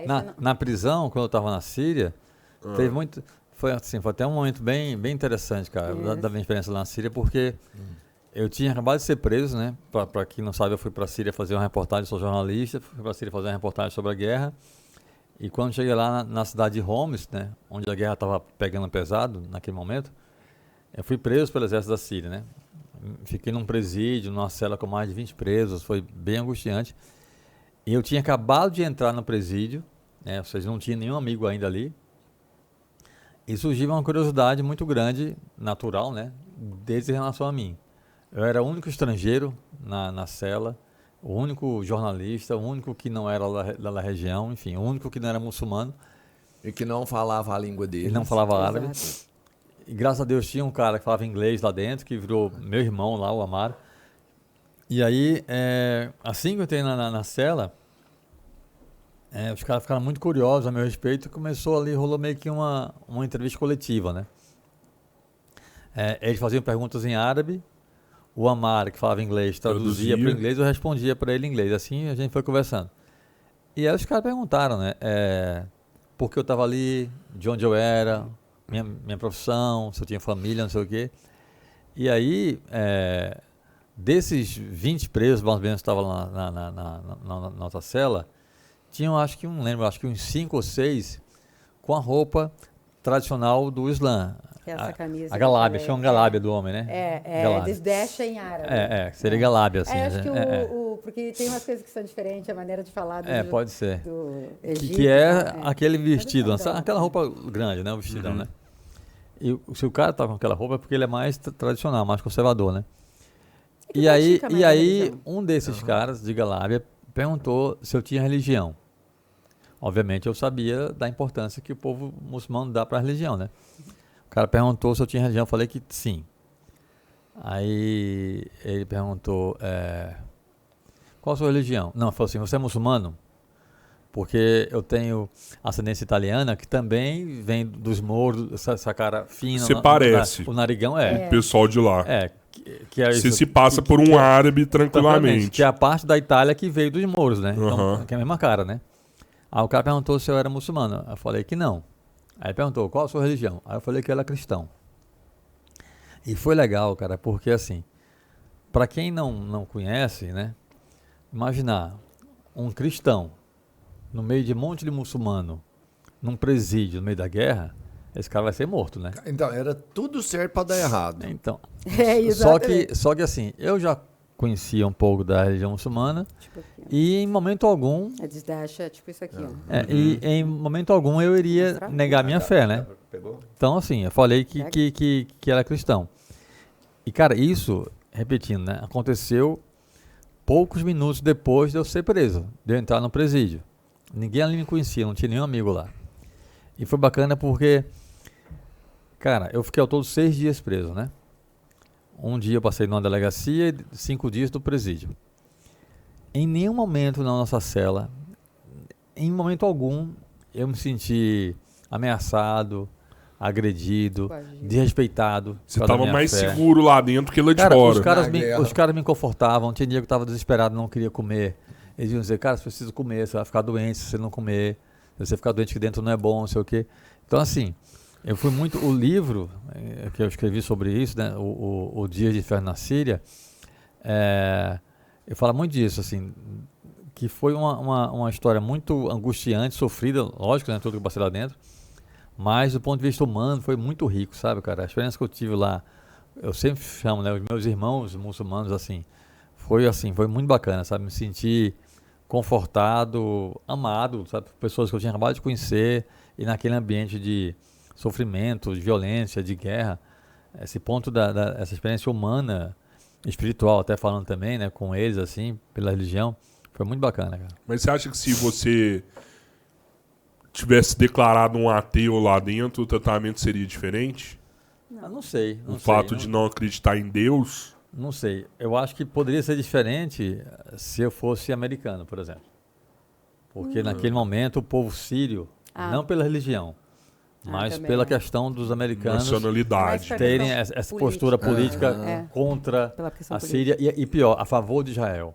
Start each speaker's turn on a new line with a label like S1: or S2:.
S1: Na prisão, quando eu estava na Síria, teve muito... Foi até um momento bem interessante, cara, da minha experiência lá na Síria, porque eu tinha acabado de ser preso, né? Para quem não sabe, eu fui para a Síria fazer uma reportagem, sou jornalista, fui para a Síria fazer uma reportagem sobre a guerra. E quando cheguei lá na cidade de Homs, né, onde a guerra estava pegando pesado naquele momento, eu fui preso pelo exército da Síria, né? Fiquei num presídio, numa cela com mais de 20 presos, foi bem angustiante. E eu tinha acabado de entrar no presídio, né, ou seja, não tinha nenhum amigo ainda ali. E surgiu uma curiosidade muito grande, natural, né, deles em relação a mim. Eu era o único estrangeiro na cela, o único jornalista, o único que não era da região, enfim, o único que não era muçulmano.
S2: E que não falava a língua dele.
S1: E não falava árabe. E graças a Deus tinha um cara que falava inglês lá dentro, que virou meu irmão lá, o Amar. E aí, assim que eu entrei na cela, os caras ficaram muito curiosos a meu respeito e rolou meio que uma entrevista coletiva, né? Eles faziam perguntas em árabe, o Amar, que falava inglês, traduzia para o inglês, eu respondia para ele em inglês. Assim a gente foi conversando. E aí os caras perguntaram, né? Por que eu estava ali, de onde eu era, minha profissão, se eu tinha família, não sei o quê. E aí, desses 20 presos, mais ou menos, que estavam na nossa cela, tinham, acho que uns 5 ou 6 com a roupa tradicional do Islã.
S3: Essa camisa.
S1: A galábia, chama galábia do homem, né?
S3: Desdécha em árabe.
S1: Seria galábia, assim.
S3: Acho que porque tem umas coisas que são diferentes, a maneira de falar
S1: pode ser.
S3: Do Egito.
S1: Que aquele vestido, aquela roupa grande, né? O vestidão, né? E se o cara tá com aquela roupa é porque ele é mais tradicional, mais conservador, né? E aí um desses caras de galábia perguntou se eu tinha religião. Obviamente eu sabia da importância que o povo muçulmano dá para a religião, né? O cara perguntou se eu tinha religião, eu falei que sim. Aí ele perguntou, qual a sua religião? Não, ele falou assim, você é muçulmano? Porque eu tenho ascendência italiana, que também vem dos mouros, essa cara fina.
S4: Você parece.
S1: O narigão
S4: O pessoal de lá.
S1: Que é
S4: você
S1: isso,
S4: se passa por um árabe tranquilamente.
S1: Que é a parte da Itália que veio dos mouros, né? Então, que é a mesma cara, né? Aí o cara perguntou se eu era muçulmano. Eu falei que não. Aí ele perguntou, qual a sua religião? Aí eu falei que eu era cristão. E foi legal, cara, porque assim, para quem não conhece, né? Imaginar um cristão no meio de um monte de muçulmano, num presídio, no meio da guerra, esse cara vai ser morto, né?
S2: Então, era tudo certo para dar errado.
S1: Então,
S3: exatamente.
S1: só que assim, eu já conhecia um pouco da religião muçulmana e em momento algum...
S3: A desdécha é tipo isso aqui, ó.
S1: E em momento algum eu iria negar minha fé, né? Então, assim, eu falei que era cristão. E, cara, isso, repetindo, né? Aconteceu poucos minutos depois de eu ser preso, de eu entrar no presídio. Ninguém ali me conhecia, não tinha nenhum amigo lá. E foi bacana porque, cara, eu fiquei ao todo 6 dias preso, né? Um dia eu passei numa delegacia e 5 dias do presídio. Em nenhum momento na nossa cela, em momento algum, eu me senti ameaçado, agredido, desrespeitado.
S4: Você estava mais seguro lá dentro que lá de fora.
S1: Os caras me confortavam. Tinha dia que eu estava desesperado, não queria comer. Eles iam dizer, cara, você precisa comer, você vai ficar doente se você não comer. Se você ficar doente aqui dentro não é bom, não sei o quê. Então, assim, eu fui muito... O livro que eu escrevi sobre isso, né, o Dias de Inferno na Síria, eu falo muito disso, assim, que foi uma história muito angustiante, sofrida, lógico, né, tudo que eu passei lá dentro, mas do ponto de vista humano foi muito rico, sabe, cara? A experiência que eu tive lá, eu sempre chamo, né, os meus irmãos muçulmanos, assim, foi muito bacana, sabe? Me senti confortado, amado, sabe? Pessoas que eu tinha acabado de conhecer e naquele ambiente de sofrimento, de violência, de guerra, esse ponto essa experiência humana, espiritual, até falando também, né, com eles, assim, pela religião, foi muito bacana, cara.
S4: Mas você acha que se você tivesse declarado um ateu lá dentro, o tratamento seria diferente?
S1: Não sei.
S4: O fato de não acreditar em Deus?
S1: Não sei. Eu acho que poderia ser diferente se eu fosse americano, por exemplo. Porque naquele momento o povo sírio, não pela religião, mas pela questão dos americanos terem essa postura política contra a Síria e pior, a favor de Israel.